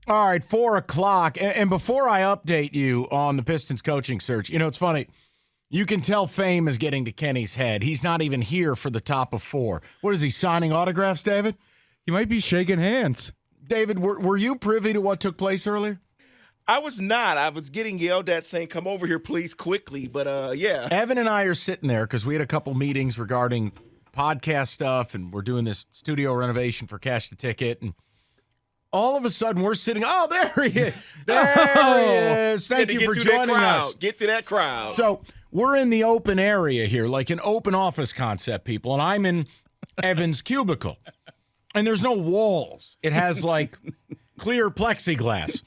All right, 4 o'clock. And before I update you on the Pistons coaching search, it's funny. You can tell fame is getting to Kenny's head. He's not even here for the top of 4. What is he, signing autographs, David? He might be shaking hands. David, were you privy to what took place earlier? I was not. I was getting yelled at saying, come over here, please, quickly. But, yeah. Evan and I are sitting there because we had a couple meetings regarding podcast stuff, and we're doing this studio renovation for Cash the Ticket, and all of a sudden, we're sitting. Oh, there he is. There he is. Thank you for joining us. Get through that crowd. So we're in the open area here, like an open office concept, people. And I'm in Evan's cubicle. And there's no walls. It has, like, clear plexiglass.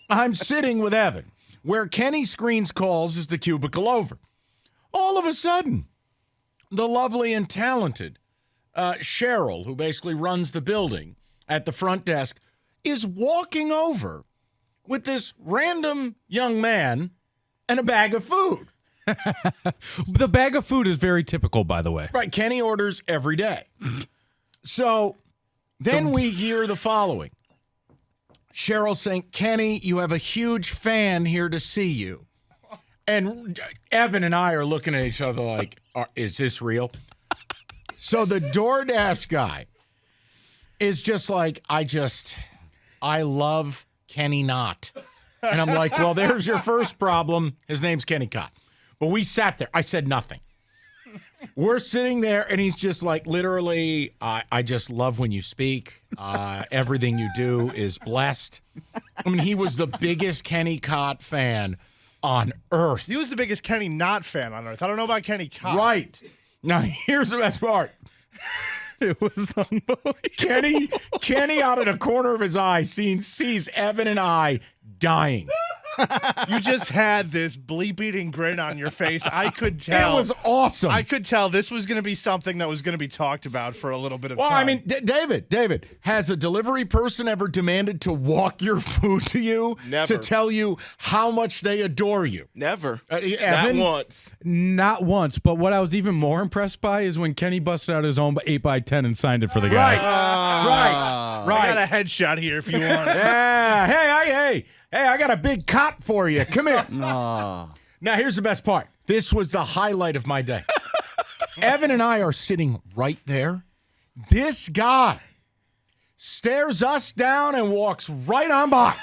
I'm sitting with Evan. Where Kenny screens calls is the cubicle over. All of a sudden, the lovely and talented Cheryl, who basically runs the building at the front desk, is walking over with this random young man and a bag of food. The bag of food is very typical, by the way. Right, Kenny orders every day. So then we hear the following. Cheryl saying, Kenny, you have a huge fan here to see you. And Evan and I are looking at each other like, is this real? So the DoorDash guy is just like, I love Kenny Nott. And I'm like, well, there's your first problem. His name's Kenny Cott. But we sat there. I said nothing. We're sitting there, and he's just like, literally, I just love when you speak. Everything you do is blessed. I mean, he was the biggest Kenny Cott fan on earth. He was the biggest Kenny Nott fan on earth. I don't know about Kenny Cott. Right. Now, here's the best part. It was unbelievable. Kenny out of the corner of his eye sees Evan and I dying. You just had this bleep-eating grin on your face. I could tell. It was awesome. I could tell this was going to be something that was going to be talked about for a little bit of time. Well, I mean, David, has a delivery person ever demanded to walk your food to you? Never. To tell you how much they adore you? Never. Evan? Not once. Not once, but what I was even more impressed by is when Kenny busted out his own 8x10 and signed it for the guy. Right. I got a headshot here if you want it. Yeah. Hey, I got a big cot for you. Come here. No. Now, here's the best part. This was the highlight of my day. Evan and I are sitting right there. This guy stares us down and walks right on by.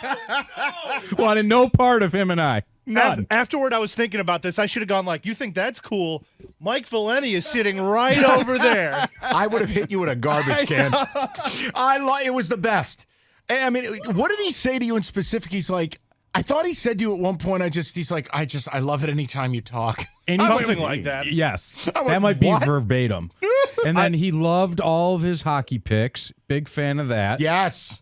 Wanted no part of him and I. None. Afterward, I was thinking about this. I should have gone like, you think that's cool? Mike Valenti is sitting right over there. I would have hit you with a garbage can. It was the best. I mean, what did he say to you in specific? He's like, I thought he said to you at one point, I love it anytime you talk. Something like that. Yes. went, That might be "What?" verbatim. And then he loved all of his hockey picks. Big fan of that. Yes.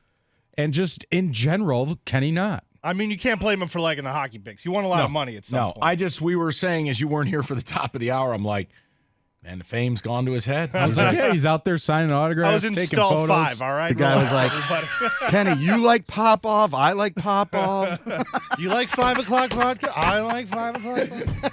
And just in general, Kenny Nott. I mean, you can't blame him for liking the hockey picks. You won a lot of money at some point. We were saying as you weren't here for the top of the hour, I'm like, man, the fame's gone to his head. I was like, yeah, he's out there signing autographs, I was in taking stall photos. 5, all right? The guy was like, Everybody. Kenny, you like Popov? I like Popov. You like 5 o'clock vodka? I like 5 o'clock vodka.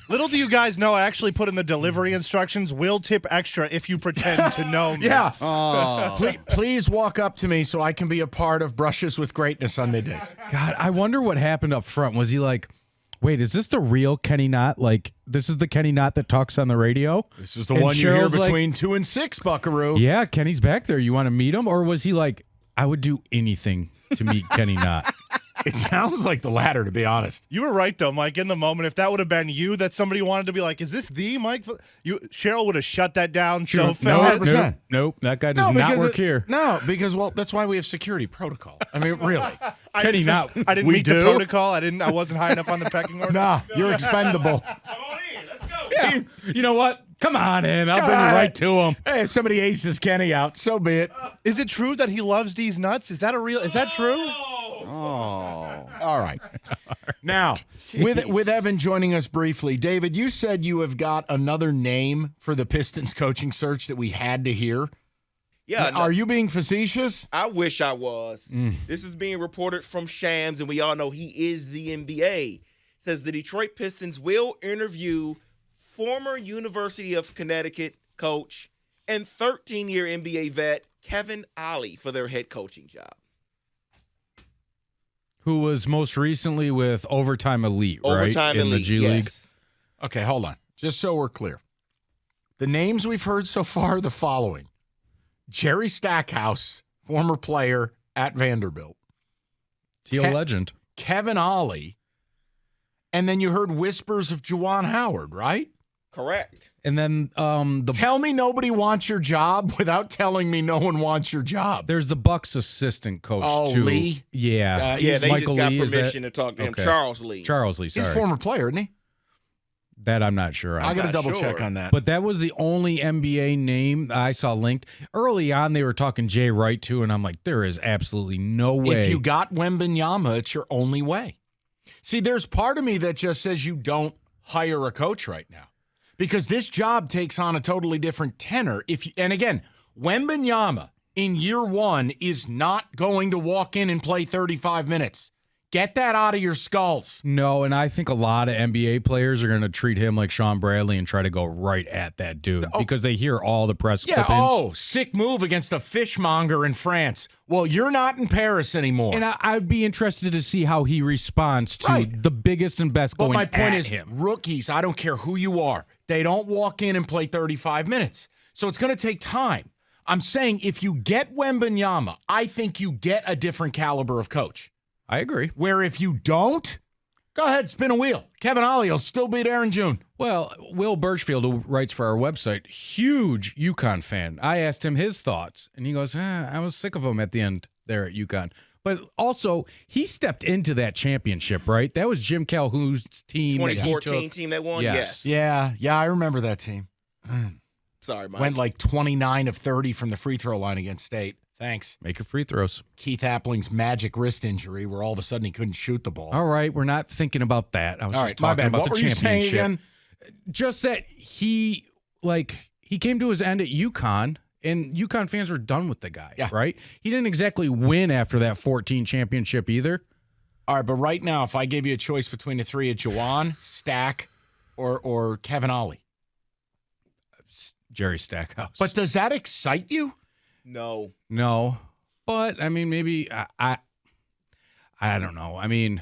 Little do you guys know, I actually put in the delivery instructions, will tip extra if you pretend to know me. Yeah. Oh. Please walk up to me so I can be a part of Brushes with Greatness on middays. God, I wonder what happened up front. Was he like, wait, is this the real Kenny Nott? Like, this is the Kenny Nott that talks on the radio? This is the And one you hear Cheryl's like, between 2 and 6, Buckaroo. yeah, Kenny's back there. You want to meet him? Or was he like, I would do anything to meet Kenny Nott? It sounds like the latter, to be honest. You were right, though, Mike. In the moment, if that would have been you, that somebody wanted to be like, is this the Mike? Cheryl would have shut that down so fast. 100%. Nope, that guy does not work here. No, because, well, that's why we have security protocol. I mean, really. Kenny Nott. I didn't We meet do? the protocol. I wasn't high enough on the pecking order. Nah, you're expendable. Come on in. Let's go. Yeah. You know what? Come on in. I'll bring you on. right to him. Hey, if somebody aces Kenny out, so be it. Is it true that he loves these nuts? Is that true? Oh. All right. Now, with Evan joining us briefly, David, you said you have got another name for the Pistons coaching search that we had to hear. Yeah. Are you being facetious? I wish I was. This is being reported from Shams, and we all know he is the NBA. Says the Detroit Pistons will interview former University of Connecticut coach and 13-year NBA vet Kevin Ollie for their head coaching job. who was most recently with Overtime Elite, right? Overtime in Elite, the G League. yes. Okay, hold on. Just so we're clear. The names we've heard so far are the following. Jerry Stackhouse, former player at Vanderbilt. Teal legend. Kevin Ollie. And then you heard whispers of Juwan Howard, right? Correct. And then Tell me nobody wants your job without telling me no one wants your job. there's the Bucks assistant coach, Oh, too. Lee? Yeah. Yeah, they Michael just got Lee, is that- permission to talk to him. Okay. Charles Lee. Charles Lee, He's sorry. a former player, isn't he? That I'm not sure on. I got to not double sure. check on that. But that was the only NBA name I saw linked. Early on, they were talking Jay Wright, too, and I'm like, there is absolutely no way. If you got Wembanyama, it's your only way. See, there's part of me that just says you don't hire a coach right now because this job takes on a totally different tenor. And again, Wembanyama in year one is not going to walk in and play 35 minutes. Get that out of your skulls. No, and I think a lot of NBA players are going to treat him like Sean Bradley and try to go right at that dude because they hear all the press clippings. Sick move against a fishmonger in France. Well, you're not in Paris anymore. And I'd be interested to see how he responds to Right. the biggest and best But going my point at is, him. rookies, I don't care who you are, they don't walk in and play 35 minutes. So it's going to take time. I'm saying if you get Wembanyama, I think you get a different caliber of coach. I agree. Where if you don't, go ahead, spin a wheel. Kevin Ollie will still beat Aaron June. Well, Will Birchfield, who writes for our website, huge UConn fan. I asked him his thoughts, and he goes, I was sick of him at the end there at UConn. But also, he stepped into that championship, right? That was Jim Calhoun's team. that he 2014 took. team that won? Yes. Yes. Yeah, I remember that team. Sorry, Mike. Went like 29 of 30 from the free throw line against State. Thanks. Make your free throws. Keith Appling's magic wrist injury where all of a sudden he couldn't shoot the ball. All right, we're not thinking about that. I was All just right, my talking bad. about What the were you saying championship. again? Just that he came to his end at UConn, and UConn fans were done with the guy, Yeah. right? He didn't exactly win after that 14 championship either. All right, but right now, if I gave you a choice between the three of Juwan, Stack, or Kevin Ollie. Jerry Stackhouse. But does that excite you? No. No. But, I mean, maybe I don't know. I mean,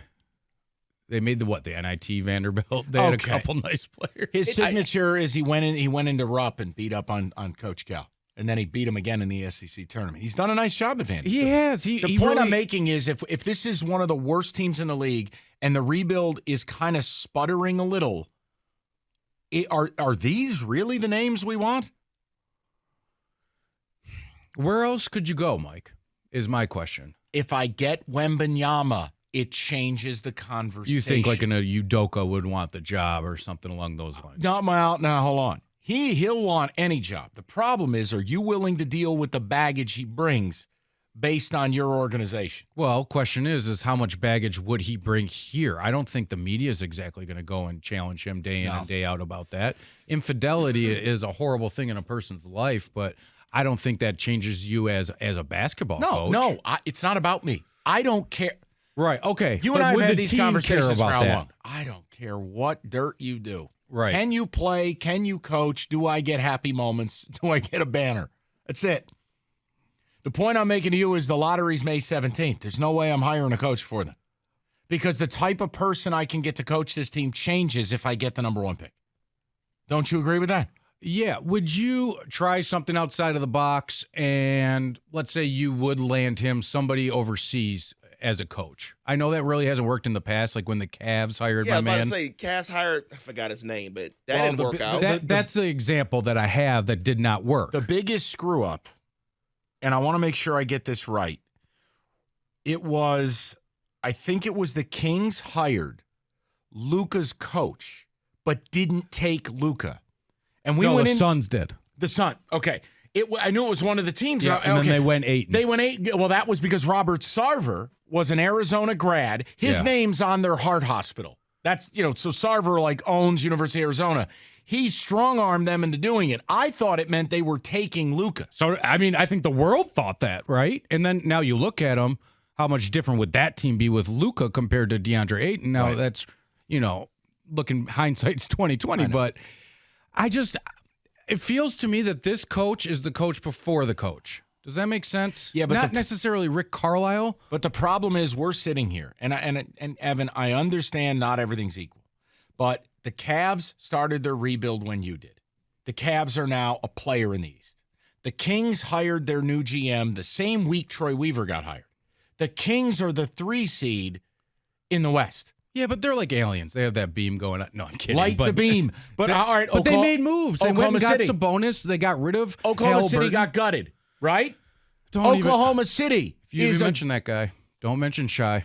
they made the NIT Vanderbilt. They had a Okay. couple nice players. His signature is he went into Rupp and beat up on Coach Cal. And then he beat him again in the SEC tournament. He's done a nice job at Vanderbilt. He has. The he point really, I'm making is if this is one of the worst teams in the league and the rebuild is kind of sputtering a little, are these really the names we want? Where else could you go, Mike, is my question. If I get Wembanyama, it changes the conversation. You think like a Udoka would want the job or something along those lines? Now, hold on. He'll want any job. The problem is, are you willing to deal with the baggage he brings based on your organization? Well, question is how much baggage would he bring here? I don't think the media is exactly going to go and challenge him day in and day out about that. Infidelity is a horrible thing in a person's life, but I don't think that changes you as a basketball coach. No, it's not about me. I don't care. Right, okay. You But and I have would had the these team conversations care for about how that? long? I don't care what dirt you do. Right. Can you play? Can you coach? Do I get happy moments? Do I get a banner? That's it. The point I'm making to you is the lottery's May 17th. There's no way I'm hiring a coach for them. Because the type of person I can get to coach this team changes if I get the number one pick. Don't you agree with that? Yeah. Would you try something outside of the box and let's say you would land him somebody overseas as a coach? I know that really hasn't worked in the past, like when the Cavs hired Yeah, I my was about man. to say, Cavs hired, I forgot his name, but that Well, didn't work out. That's the example that I have that did not work. The biggest screw up, and I want to make sure I get this right, I think it was the Kings hired Luka's coach, but didn't take Luka. And we no, went the in. Suns did. The Sun. Okay. I knew it was one of the teams. Yeah, and okay. then they went 8. They went 8. Well, that was because Robert Sarver was an Arizona grad. His Yeah. name's on their heart hospital. That's, so Sarver owns University of Arizona. He strong-armed them into doing it. I thought it meant they were taking Luka. So, I mean, I think the world thought that, right? And then now you look at them, how much different would that team be with Luka compared to DeAndre Ayton? Now Right. that's, looking hindsight's 2020, but it feels to me that this coach is the coach before the coach. Does that make sense? Yeah, but not necessarily Rick Carlisle. But the problem is we're sitting here, and Evan, I understand not everything's equal, but the Cavs started their rebuild when you did. The Cavs are now a player in the East. The Kings hired their new GM the same week Troy Weaver got hired. The Kings are the 3 seed in the West. Yeah, but they're like aliens. They have that beam going on. No, I'm kidding. Light the beam. But all right, but they made moves. They went and got City. Sabonis. They got rid of Oklahoma City Halliburton. got gutted, right? Oklahoma City. If you even mention that guy, don't mention Shy.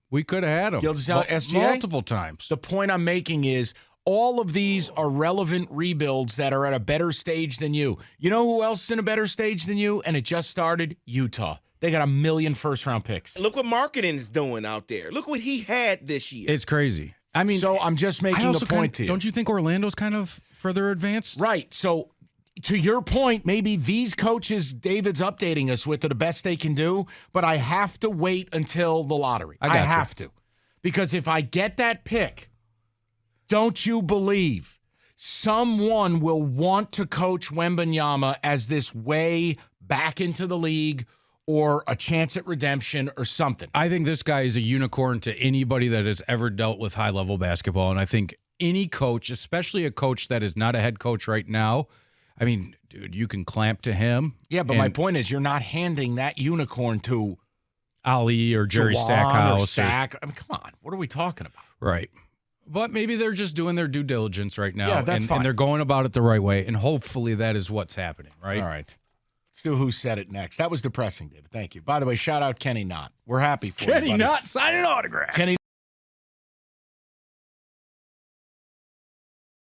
We could have had him SGA? multiple times. The point I'm making is all of these are relevant rebuilds that are at a better stage than you. You know who else is in a better stage than you? And it just started? Utah. They got 1 million first-round picks. Look what marketing is doing out there. Look what he had this year. It's crazy. I mean, so I'm just making the point to you. Don't you think Orlando's kind of further advanced? Right. So to your point, maybe these coaches David's updating us with are the best they can do, but I have to wait until the lottery. I have to. Because if I get that pick, don't you believe someone will want to coach Wembanyama as this way back into the league or a chance at redemption or something? I think this guy is a unicorn to anybody that has ever dealt with high-level basketball, and I think any coach, especially a coach that is not a head coach right now, I mean, dude, you can clamp to him. Yeah, but my point is you're not handing that unicorn to Ali or Jerry Jawan Stackhouse. Or Stack. I mean, come on. What are we talking about? Right. But maybe they're just doing their due diligence right now. Yeah, that's fine. And they're going about it the right way, and hopefully that is what's happening, right? All right. Let's do Who Said It next. That was depressing, David. Thank you. By the way, shout out Kenny Nott. We're happy for you, buddy. Kenny Nott signing autographs. Kenny